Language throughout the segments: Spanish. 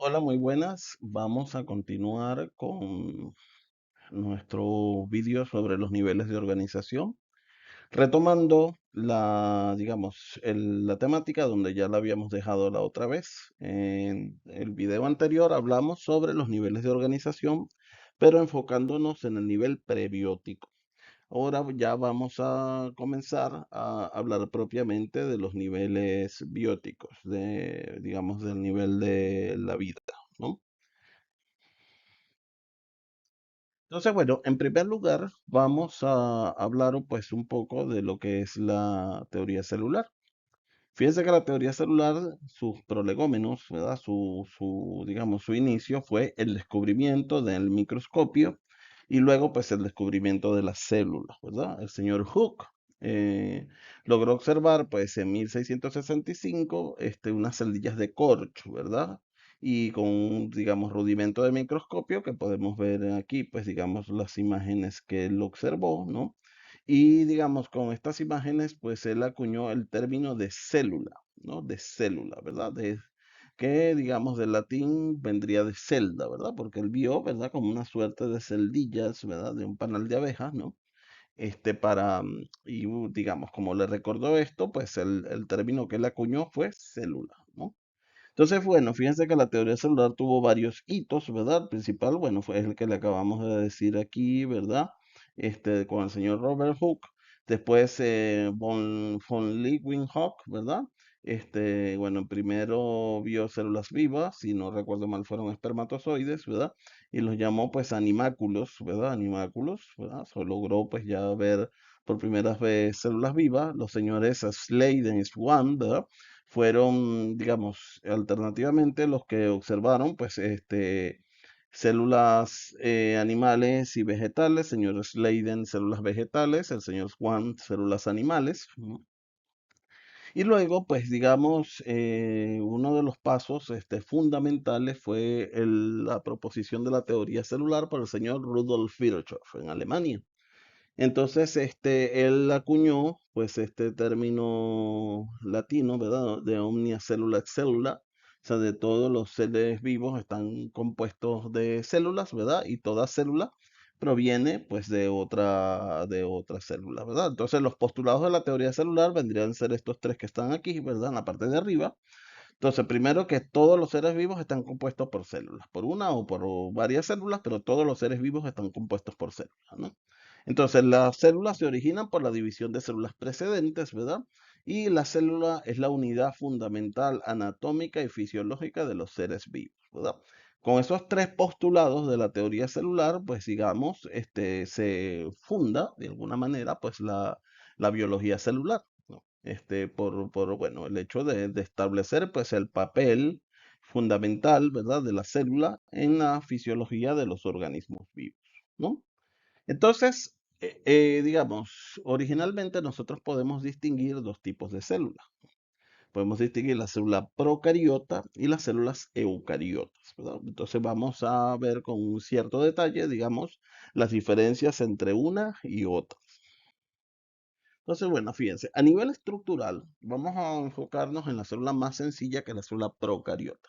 Hola, muy buenas. Vamos a continuar con nuestro vídeo sobre los niveles de organización, retomando la temática donde ya la habíamos dejado la otra vez. En el video anterior hablamos sobre los niveles de organización, pero enfocándonos en el nivel prebiótico. Ahora ya vamos a comenzar a hablar propiamente de los niveles bióticos, del nivel de la vida, ¿no? Entonces, bueno, en primer lugar, vamos a hablar pues un poco de lo que es la teoría celular. Fíjense que la teoría celular, sus prolegómenos, ¿verdad? Su inicio fue el descubrimiento del microscopio y luego pues el descubrimiento de las células, ¿verdad? El señor Hooke eh, logró observar pues en 1665 unas celdillas de corcho, ¿verdad? Y con un, digamos, rudimento de microscopio que podemos ver aquí, pues digamos, las imágenes que él observó, ¿no? Y digamos, con estas imágenes, pues él acuñó el término de célula, ¿no? De célula, ¿verdad? Que, digamos, del latín vendría de celda, ¿verdad? Porque él vio, ¿verdad? Como una suerte de celdillas, ¿verdad? De un panal de abejas, ¿no? Digamos, como le recordó esto, pues el término que él acuñó fue célula, ¿no? Entonces, bueno, fíjense que la teoría celular tuvo varios hitos, ¿verdad? El principal, bueno, fue el que le acabamos de decir aquí, ¿verdad? Con el señor Robert Hooke. Después, von Leeuwenhoek, ¿verdad? Bueno, primero vio células vivas, si no recuerdo mal, fueron espermatozoides, ¿verdad? Y los llamó, pues, animáculos, ¿verdad? Animáculos, ¿verdad? Se logró, pues, ya ver por primera vez células vivas. Los señores Slade y Swan, ¿verdad? Fueron, digamos, alternativamente los que observaron, pues, células animales y vegetales, señor Sladen, células vegetales, el señor Swan, células animales, ¿no? Y luego, pues, digamos, uno de los pasos fundamentales fue la proposición de la teoría celular por el señor Rudolf Virchow en Alemania. Entonces, él acuñó, pues, este término latino, ¿verdad? De omnia célula et célula, o sea, de todos los seres vivos están compuestos de células, ¿verdad? Y toda célula proviene, pues, de otra célula, ¿verdad? Entonces, los postulados de la teoría celular vendrían a ser estos tres que están aquí, ¿verdad? En la parte de arriba. Entonces, primero que todos los seres vivos están compuestos por células, por una o por varias células, pero todos los seres vivos están compuestos por células, ¿no? Entonces, las células se originan por la división de células precedentes, ¿verdad? Y la célula es la unidad fundamental anatómica y fisiológica de los seres vivos, ¿verdad? Con esos tres postulados de la teoría celular, pues digamos, se funda de alguna manera, pues la biología celular, ¿no? Bueno, el hecho de establecer, pues, el papel fundamental, ¿verdad?, de la célula en la fisiología de los organismos vivos, ¿no? Entonces, digamos, originalmente nosotros podemos distinguir dos tipos de células. Podemos distinguir la célula procariota y las células eucariotas, ¿verdad? Entonces vamos a ver con un cierto detalle, digamos, las diferencias entre una y otra. Entonces, bueno, fíjense, a nivel estructural, vamos a enfocarnos en la célula más sencilla que es la célula procariota.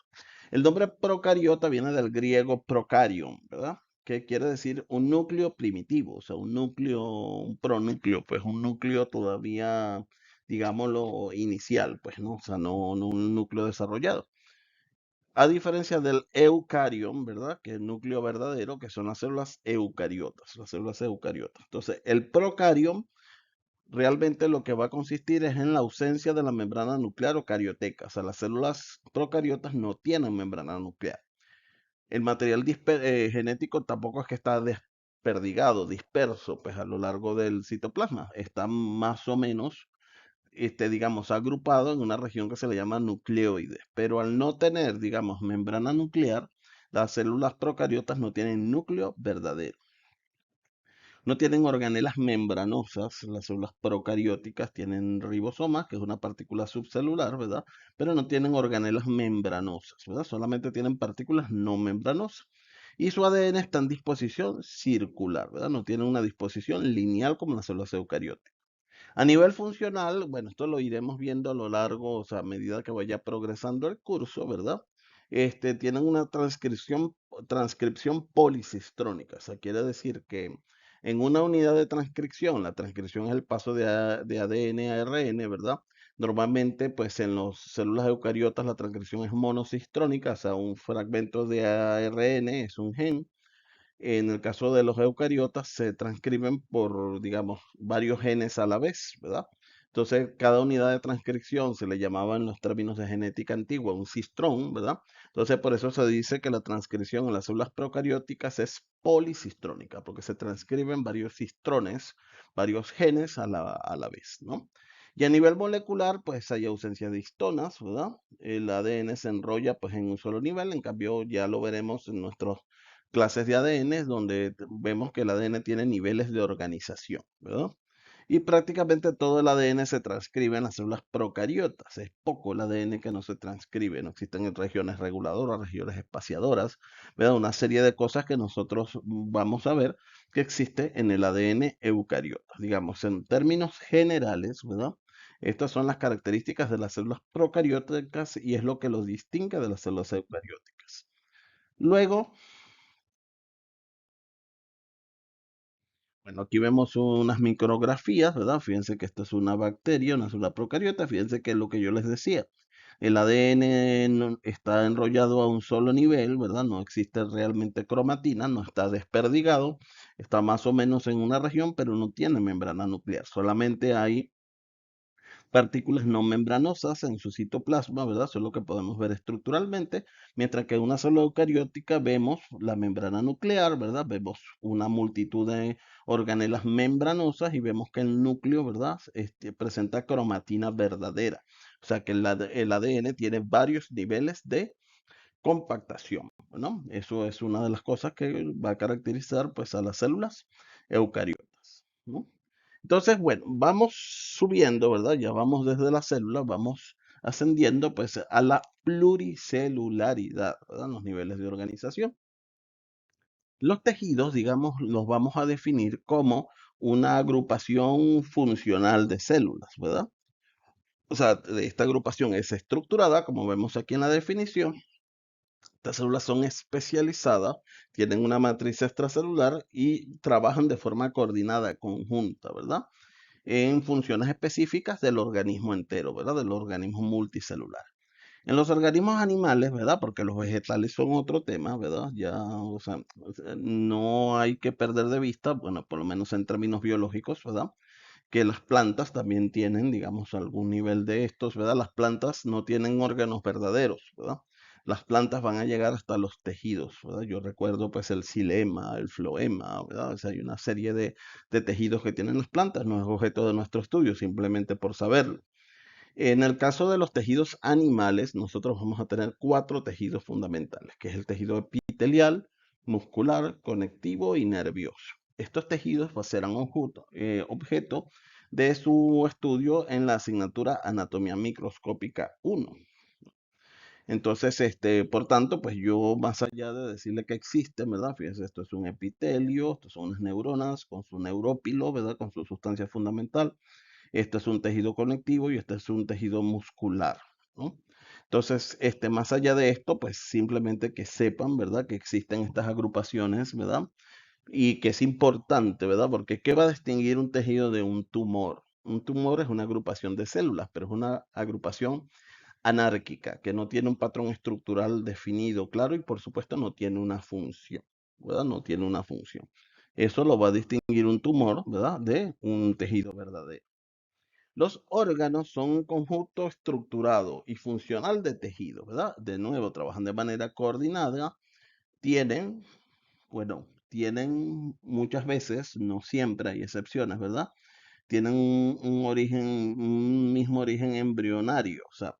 El nombre procariota viene del griego procarion, ¿verdad? Que quiere decir un núcleo primitivo, o sea, un núcleo, un pronúcleo, pues un núcleo todavía, digámoslo, inicial, pues, ¿no? O sea, no un núcleo desarrollado. A diferencia del eucarión, ¿verdad? Que es el núcleo verdadero, que son las células eucariotas, las células eucariotas. Entonces, el procarión realmente lo que va a consistir es en la ausencia de la membrana nuclear o carioteca. O sea, las células procariotas no tienen membrana nuclear. El material genético tampoco es que está desperdigado, disperso, pues a lo largo del citoplasma. Está más o menos, digamos, agrupado en una región que se le llama nucleoide. Pero al no tener, digamos, membrana nuclear, las células procariotas no tienen núcleo verdadero. No tienen organelas membranosas, las células procarióticas tienen ribosomas, que es una partícula subcelular, ¿verdad? Pero no tienen organelas membranosas, ¿verdad? Solamente tienen partículas no membranosas. Y su ADN está en disposición circular, ¿verdad? No tiene una disposición lineal como las células eucarióticas. A nivel funcional, bueno, esto lo iremos viendo a lo largo, o sea, a medida que vaya progresando el curso, ¿verdad? tienen una transcripción policistrónica. O sea, quiere decir que en una unidad de transcripción, la transcripción es el paso de ADN a ARN, ¿verdad? Normalmente, pues en las células eucariotas la transcripción es monocistrónica, o sea, un fragmento de ARN es un gen. En el caso de los eucariotas se transcriben por, digamos, varios genes a la vez, ¿verdad? Entonces, cada unidad de transcripción se le llamaba en los términos de genética antigua un cistrón, ¿verdad? Entonces, por eso se dice que la transcripción en las células procarióticas es policistrónica, porque se transcriben varios cistrones, varios genes a la vez, ¿no? Y a nivel molecular, pues hay ausencia de histonas, ¿verdad? El ADN se enrolla pues en un solo nivel, en cambio ya lo veremos en nuestros clases de ADN donde vemos que el ADN tiene niveles de organización, ¿verdad? Y prácticamente todo el ADN se transcribe en las células procariotas. Es poco el ADN que no se transcribe. No existen regiones reguladoras, regiones espaciadoras, ¿verdad? Una serie de cosas que nosotros vamos a ver que existe en el ADN eucariota. Digamos, en términos generales, ¿verdad? Estas son las características de las células procarióticas y es lo que los distingue de las células eucarióticas. Luego, bueno, aquí vemos unas micrografías, ¿verdad? Fíjense que esto es una bacteria, una célula procariota. Fíjense que es lo que yo les decía. El ADN está enrollado a un solo nivel, ¿verdad? No existe realmente cromatina, no está desperdigado, está más o menos en una región, pero no tiene membrana nuclear. Solamente hay partículas no membranosas en su citoplasma, ¿verdad? Eso es lo que podemos ver estructuralmente, mientras que en una célula eucariótica vemos la membrana nuclear, ¿verdad? Vemos una multitud de organelas membranosas y vemos que el núcleo, ¿verdad? Presenta cromatina verdadera. O sea que el ADN tiene varios niveles de compactación, ¿no? Eso es una de las cosas que va a caracterizar pues a las células eucariotas, ¿no? Entonces, bueno, vamos subiendo, ¿verdad? Ya vamos desde la célula, vamos ascendiendo pues a la pluricelularidad, ¿verdad? Los niveles de organización. Los tejidos, digamos, los vamos a definir como una agrupación funcional de células, ¿verdad? O sea, esta agrupación es estructurada, como vemos aquí en la definición. Estas células son especializadas, tienen una matriz extracelular y trabajan de forma coordinada, conjunta, ¿verdad? En funciones específicas del organismo entero, ¿verdad? Del organismo multicelular. En los organismos animales, ¿verdad? Porque los vegetales son otro tema, ¿verdad? Ya, o sea, no hay que perder de vista, bueno, por lo menos en términos biológicos, ¿verdad? Que las plantas también tienen, digamos, algún nivel de estos, ¿verdad? Las plantas no tienen órganos verdaderos, ¿verdad? Las plantas van a llegar hasta los tejidos, ¿verdad? Yo recuerdo pues el xilema, el floema, ¿verdad? O sea, hay una serie de tejidos que tienen las plantas, no es objeto de nuestro estudio, simplemente por saberlo. En el caso de los tejidos animales, nosotros vamos a tener cuatro tejidos fundamentales, que es el tejido epitelial, muscular, conectivo y nervioso. Estos tejidos serán objeto de su estudio en la asignatura Anatomía Microscópica 1. Entonces, por tanto, pues yo más allá de decirle que existe, ¿verdad? Fíjense, esto es un epitelio, esto son unas neuronas con su neurópilo, ¿verdad? Con su sustancia fundamental. Este es un tejido conectivo y este es un tejido muscular, ¿no? Entonces, más allá de esto, pues simplemente que sepan, ¿verdad? Que existen estas agrupaciones, ¿verdad? Y que es importante, ¿verdad? Porque ¿qué va a distinguir un tejido de un tumor? Un tumor es una agrupación de células, pero es una agrupación anárquica, que no tiene un patrón estructural definido, claro, y por supuesto no tiene una función, ¿verdad? No tiene una función. Eso lo va a distinguir un tumor, ¿verdad? De un tejido verdadero. Los órganos son un conjunto estructurado y funcional de tejidos, ¿verdad? De nuevo, trabajan de manera coordinada, tienen, bueno, tienen muchas veces, no siempre, hay excepciones, ¿verdad? Tienen un origen, un mismo origen embrionario, o sea,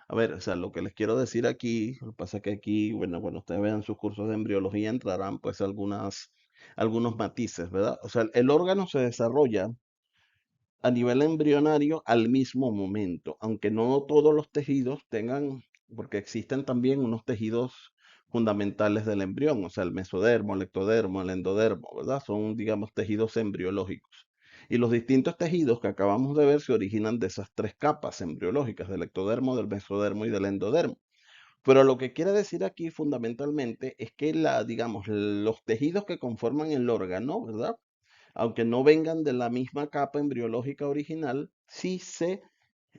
a ver, o sea, lo que les quiero decir aquí, lo que pasa es que aquí, bueno, cuando ustedes vean sus cursos de embriología entrarán pues algunos matices, ¿verdad? O sea, el órgano se desarrolla a nivel embrionario al mismo momento, aunque no todos los tejidos tengan, porque existen también unos tejidos fundamentales del embrión, o sea, el mesodermo, el ectodermo, el endodermo, ¿verdad? Son, digamos, tejidos embriológicos. Y los distintos tejidos que acabamos de ver se originan de esas tres capas embriológicas, del ectodermo, del mesodermo y del endodermo. Pero lo que quiere decir aquí fundamentalmente es que digamos, los tejidos que conforman el órgano, ¿verdad? Aunque no vengan de la misma capa embriológica original, sí se,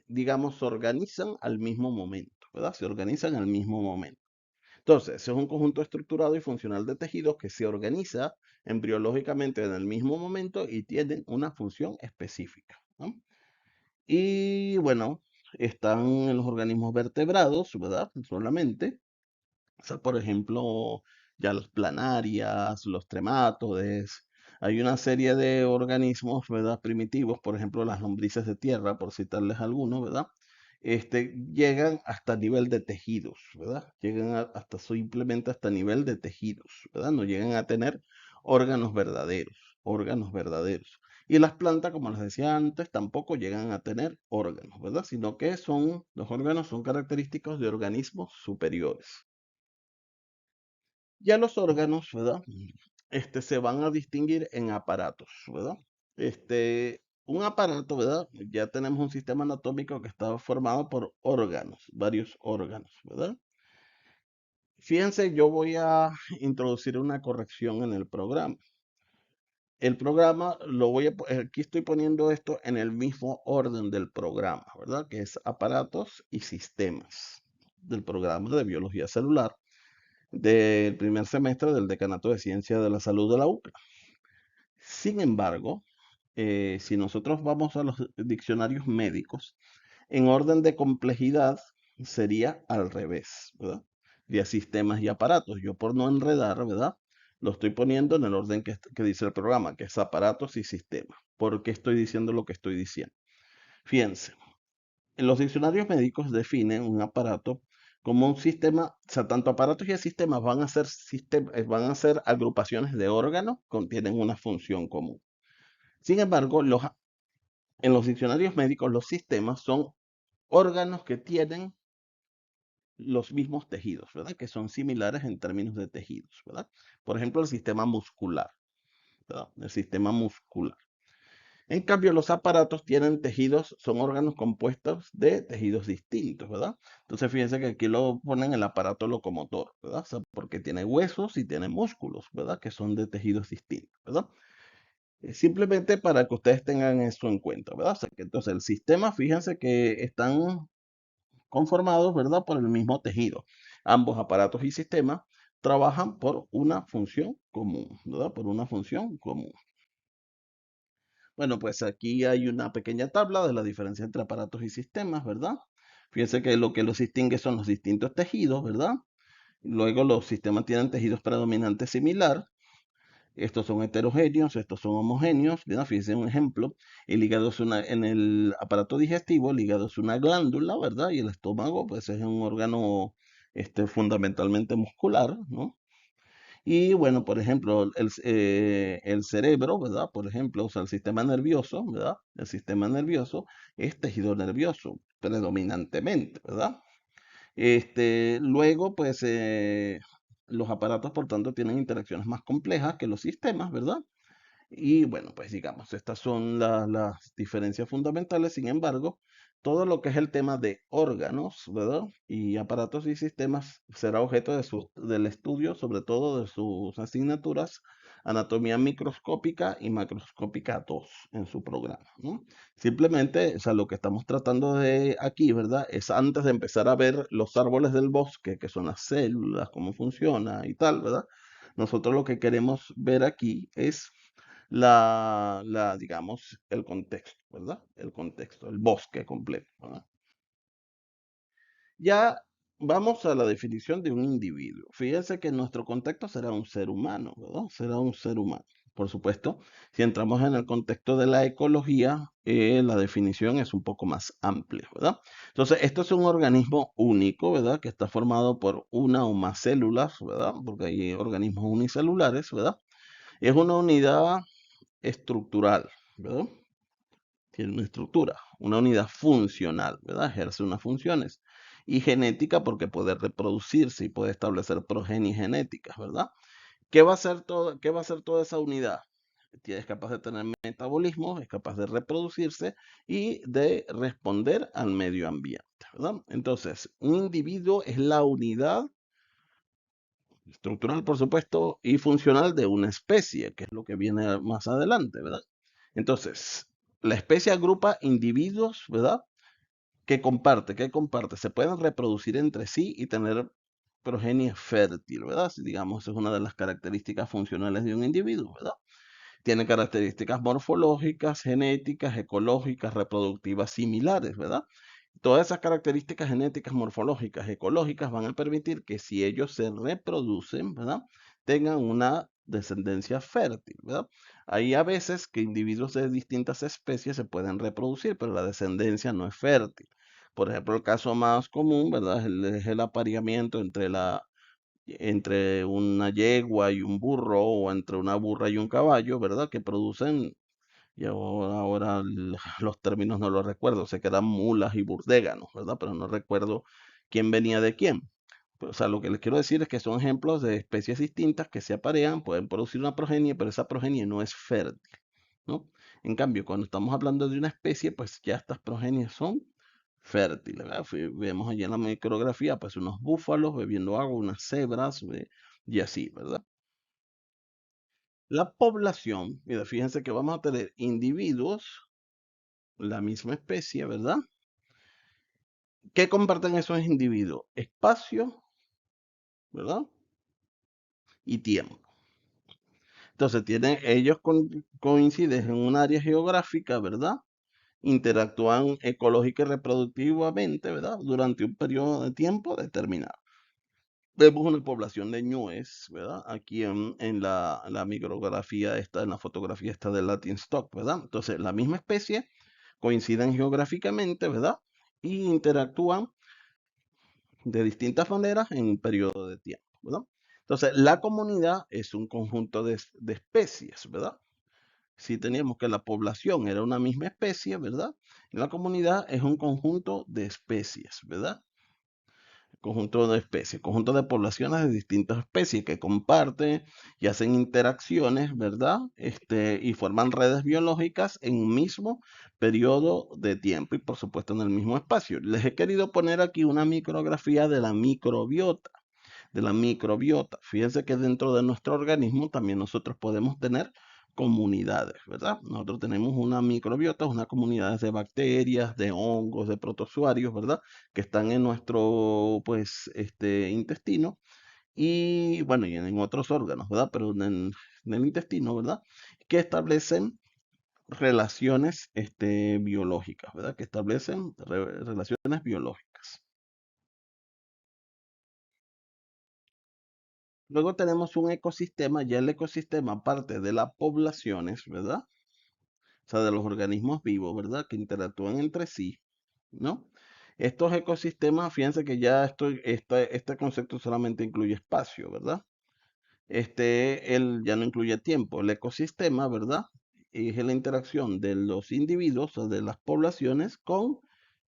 digamos, organizan al mismo momento, ¿verdad? Se organizan al mismo momento. Entonces, es un conjunto estructurado y funcional de tejidos que se organiza embriológicamente en el mismo momento y tienen una función específica, ¿no? Y bueno, están en los organismos vertebrados, ¿verdad? Solamente. O sea, por ejemplo, ya las planarias, los tremátodes. Hay una serie de organismos, ¿verdad? Primitivos, por ejemplo, las lombrices de tierra, por citarles algunos, ¿verdad? Llegan hasta nivel de tejidos, ¿verdad? Llegan hasta simplemente hasta nivel de tejidos, ¿verdad? No llegan a tener órganos verdaderos, órganos verdaderos. Y las plantas, como les decía antes, tampoco llegan a tener órganos, ¿verdad? Sino que los órganos son característicos de organismos superiores. Ya los órganos, ¿verdad? Se van a distinguir en aparatos, ¿verdad? Un aparato, ¿verdad? Ya tenemos un sistema anatómico que está formado por órganos, varios órganos, ¿verdad? Fíjense, yo voy a introducir una corrección en el programa. El programa aquí estoy poniendo esto en el mismo orden del programa, ¿verdad? Que es aparatos y sistemas del programa de biología celular del primer semestre del Decanato de Ciencia de la Salud de la UCLA. Sin embargo, si nosotros vamos a los diccionarios médicos, en orden de complejidad sería al revés, ¿verdad? De sistemas y aparatos. Yo por no enredar, ¿verdad? Lo estoy poniendo en el orden que dice el programa, que es aparatos y sistemas. ¿Por qué estoy diciendo lo que estoy diciendo? Fíjense, en los diccionarios médicos definen un aparato como un sistema, o sea, tanto aparatos y sistemas van a ser agrupaciones de órganos, contienen una función común. Sin embargo, en los diccionarios médicos, los sistemas son órganos que tienen los mismos tejidos, ¿verdad? Que son similares en términos de tejidos, ¿verdad? Por ejemplo, el sistema muscular, ¿verdad? El sistema muscular. En cambio, los aparatos tienen tejidos, son órganos compuestos de tejidos distintos, ¿verdad? Entonces, fíjense que aquí lo ponen el aparato locomotor, ¿verdad? O sea, porque tiene huesos y tiene músculos, ¿verdad? Que son de tejidos distintos, ¿verdad? Simplemente para que ustedes tengan eso en cuenta, ¿verdad? O sea, que entonces el sistema, fíjense que están conformados, ¿verdad? Por el mismo tejido. Ambos aparatos y sistemas trabajan por una función común, ¿verdad? Por una función común. Bueno, pues aquí hay una pequeña tabla de la diferencia entre aparatos y sistemas, ¿verdad? Fíjense que lo que los distingue son los distintos tejidos, ¿verdad? Luego los sistemas tienen tejidos predominantes similar. Estos son heterogéneos, estos son homogéneos, ¿verdad? Fíjense un ejemplo. En el aparato digestivo, el hígado es una glándula, ¿verdad? Y el estómago, pues es un órgano fundamentalmente muscular, ¿no? Y bueno, por ejemplo, el cerebro, ¿verdad? Por ejemplo, o sea, el sistema nervioso, ¿verdad? El sistema nervioso es tejido nervioso, predominantemente, ¿verdad? Luego, pues, los aparatos, por tanto, tienen interacciones más complejas que los sistemas, ¿verdad? Y bueno, pues digamos, estas son las diferencias fundamentales. Sin embargo, todo lo que es el tema de órganos, ¿verdad? Y aparatos y sistemas será objeto del estudio, sobre todo de sus asignaturas, anatomía microscópica y macroscópica 2 en su programa, ¿no? Simplemente, o sea, lo que estamos tratando de aquí, ¿verdad? Es antes de empezar a ver los árboles del bosque, que son las células, cómo funciona y tal, ¿verdad? Nosotros lo que queremos ver aquí es digamos, el contexto, ¿verdad? El contexto, el bosque completo, ¿verdad? Ya vamos a la definición de un individuo. Fíjense que nuestro contexto será un ser humano, ¿verdad? Será un ser humano. Por supuesto, si entramos en el contexto de la ecología, la definición es un poco más amplia, ¿verdad? Entonces, esto es un organismo único, ¿verdad? Que está formado por una o más células, ¿verdad? Porque hay organismos unicelulares, ¿verdad? Es una unidad estructural, ¿verdad? Tiene una estructura, una unidad funcional, ¿verdad? Ejerce unas funciones. Y genética porque puede reproducirse y puede establecer progenie genéticas, ¿verdad? ¿Qué va a hacer qué va a hacer toda esa unidad? Es capaz de tener metabolismo, es capaz de reproducirse y de responder al medio ambiente, ¿verdad? Entonces, un individuo es la unidad estructural, por supuesto, y funcional de una especie, que es lo que viene más adelante, ¿verdad? Entonces, la especie agrupa individuos, ¿verdad? ¿Qué comparte? Se pueden reproducir entre sí y tener progenie fértil, ¿verdad? Digamos, es una de las características funcionales de un individuo, ¿verdad? Tiene características morfológicas, genéticas, ecológicas, reproductivas similares, ¿verdad? Todas esas características genéticas, morfológicas, ecológicas van a permitir que si ellos se reproducen, ¿verdad? Tengan una descendencia fértil, ¿verdad? Hay a veces que individuos de distintas especies se pueden reproducir, pero la descendencia no es fértil. Por ejemplo, el caso más común, ¿verdad? Es el apareamiento entre una yegua y un burro o entre una burra y un caballo, ¿verdad? Que producen, y ahora los términos no los recuerdo, sé que eran mulas y burdéganos, ¿verdad? Pero no recuerdo quién venía de quién. O sea, lo que les quiero decir es que son ejemplos de especies distintas que se aparean, pueden producir una progenie, pero esa progenie no es fértil, ¿no? En cambio, cuando estamos hablando de una especie, pues ya estas progenies son fértiles, ¿verdad? Vemos allí en la micrografía, pues unos búfalos bebiendo agua, unas cebras, y así, ¿verdad? La población, mira, fíjense que vamos a tener individuos, la misma especie, ¿verdad? ¿Qué comparten esos individuos? Espacio, ¿verdad? Y tiempo. Entonces, ellos coinciden en un área geográfica, ¿verdad? Interactúan ecológica y reproductivamente, ¿verdad? Durante un periodo de tiempo determinado. Vemos una población de ñues, ¿verdad? Aquí en la micrografía esta, en la fotografía esta del Latin Stock, ¿verdad? Entonces, la misma especie coinciden geográficamente, ¿verdad? Y interactúan de distintas maneras en un periodo de tiempo, ¿verdad? Entonces, la comunidad es un conjunto de especies, ¿verdad? Si teníamos que la población era una misma especie, ¿verdad? La comunidad es un conjunto de especies, ¿verdad? Conjunto de especies, conjunto de poblaciones de distintas especies que comparten y hacen interacciones, ¿verdad? Y forman redes biológicas en un mismo periodo de tiempo y por supuesto en el mismo espacio. Les he querido poner aquí una micrografía de la microbiota. Fíjense que dentro de nuestro organismo también nosotros podemos tener comunidades, ¿verdad? Nosotros tenemos una microbiota, una comunidad de bacterias, de hongos, de protozoarios, ¿verdad? Que están en nuestro, pues, intestino y, bueno, y en otros órganos, ¿verdad? Pero en el intestino, ¿verdad? Que establecen relaciones, biológicas, ¿verdad? Que establecen relaciones biológicas. Luego tenemos un ecosistema, ya el ecosistema parte de las poblaciones, ¿verdad? O sea, de los organismos vivos, ¿verdad? Que interactúan entre sí, ¿no? Estos ecosistemas, fíjense que ya este concepto solamente incluye espacio, ¿verdad? Él ya no incluye tiempo. El ecosistema, ¿verdad? Es la interacción de los individuos o de las poblaciones con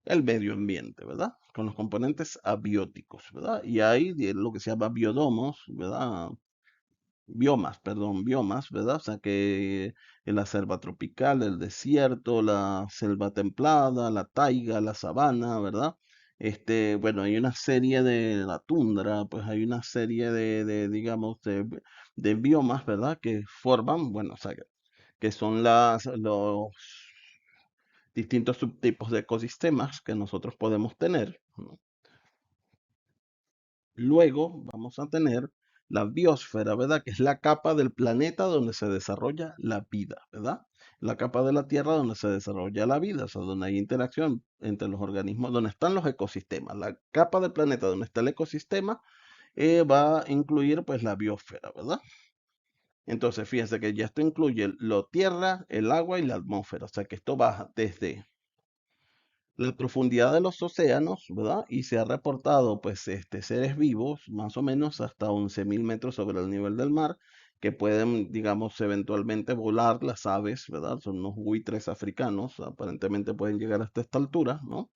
el medio ambiente, ¿verdad? Con los componentes abióticos, ¿verdad? Y hay lo que se llama biodomos, ¿verdad? Biomas, perdón, biomas, ¿verdad? O sea que en la selva tropical, el desierto, la selva templada, la taiga, la sabana, ¿verdad? Bueno, hay una serie de la tundra, pues hay una serie digamos, de biomas, ¿verdad? Que forman, bueno, o sea, que son los distintos subtipos de ecosistemas que nosotros podemos tener, ¿no? Luego vamos a tener la biosfera, ¿verdad? Que es la capa del planeta donde se desarrolla la vida, ¿verdad? La capa de la Tierra donde se desarrolla la vida, o sea, donde hay interacción entre los organismos, donde están los ecosistemas. La capa del planeta donde está el ecosistema va a incluir pues la biosfera, ¿verdad? Entonces, fíjense que ya esto incluye la tierra, el agua y la atmósfera, o sea que esto baja desde la profundidad de los océanos, ¿verdad? Y se ha reportado, pues, seres vivos, más o menos hasta 11.000 metros sobre el nivel del mar, que pueden, digamos, eventualmente volar las aves, ¿verdad? Son unos buitres africanos, aparentemente pueden llegar hasta esta altura, ¿no?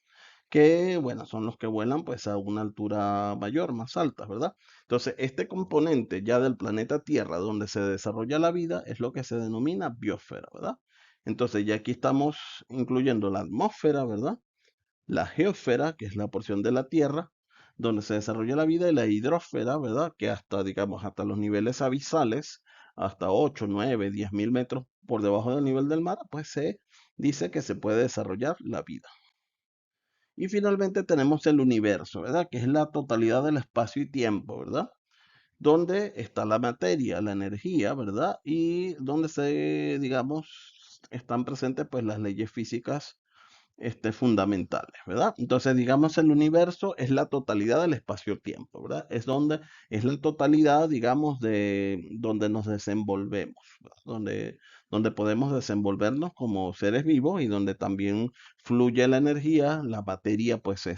que, bueno, son los que vuelan pues a una altura mayor, más alta, ¿verdad? Entonces, este componente ya del planeta Tierra donde se desarrolla la vida es lo que se denomina biosfera, ¿verdad? Entonces, ya aquí estamos incluyendo la atmósfera, ¿verdad? La geosfera, que es la porción de la Tierra donde se desarrolla la vida, y la hidrosfera, ¿verdad? Que hasta, digamos, hasta los niveles abisales, hasta 8, 9, 10 mil metros por debajo del nivel del mar, pues se dice que se puede desarrollar la vida. Y finalmente tenemos el universo, ¿verdad? Que es la totalidad del espacio y tiempo, ¿verdad? Donde está la materia, la energía, ¿verdad? Y donde se, digamos, están presentes pues las leyes físicas fundamentales, ¿verdad? Entonces, digamos, el universo es la totalidad del espacio-tiempo, ¿verdad? Es donde es la totalidad, digamos, de donde nos desenvolvemos, ¿verdad? Donde podemos desenvolvernos como seres vivos y donde también fluye la energía, la materia, pues,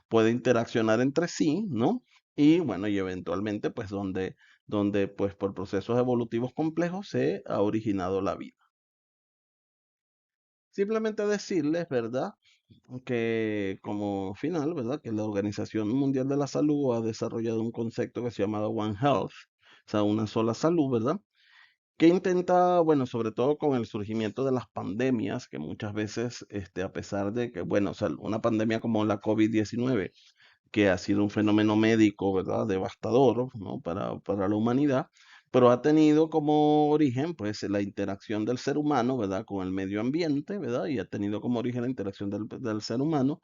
puede interaccionar entre sí, ¿no? Y bueno, y eventualmente, pues, donde, pues, por procesos evolutivos complejos se ha originado la vida. Simplemente decirles, ¿verdad? Que como final, ¿verdad? Que la Organización Mundial de la Salud ha desarrollado un concepto que se llama One Health, o sea, una sola salud, ¿verdad? Que intenta, bueno, sobre todo con el surgimiento de las pandemias, que muchas veces, a pesar de que, bueno, o sea, una pandemia como la COVID-19 que ha sido un fenómeno médico, ¿verdad? Devastador, ¿no? Para la humanidad, pero ha tenido como origen, pues, la interacción del ser humano, ¿verdad? Con el medio ambiente, ¿verdad? Y ha tenido como origen la interacción del ser humano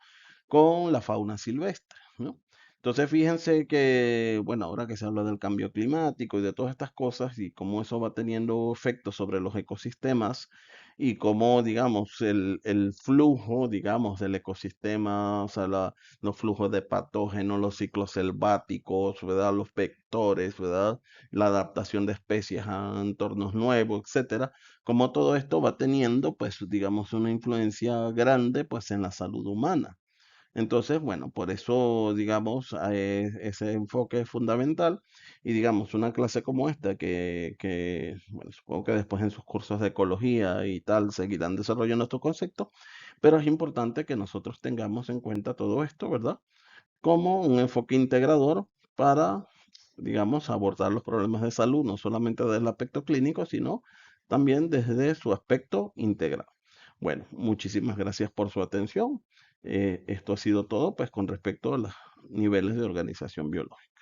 con la fauna silvestre, ¿no? Entonces, fíjense que, bueno, ahora que se habla del cambio climático y de todas estas cosas y cómo eso va teniendo efectos sobre los ecosistemas y cómo, digamos, el flujo, digamos, del ecosistema, o sea, los flujos de patógenos, los ciclos selváticos, ¿verdad? Los vectores, ¿verdad? La adaptación de especies a entornos nuevos, etcétera. Como todo esto va teniendo, pues, digamos, una influencia grande, pues, en la salud humana. Entonces, bueno, por eso, digamos, ese enfoque es fundamental y, digamos, una clase como esta bueno, supongo que después en sus cursos de ecología y tal seguirán desarrollando estos conceptos, pero es importante que nosotros tengamos en cuenta todo esto, ¿verdad? Como un enfoque integrador para, digamos, abordar los problemas de salud, no solamente desde el aspecto clínico, sino también desde su aspecto integral. Bueno, muchísimas gracias por su atención. Esto ha sido todo, pues, con respecto a los niveles de organización biológica.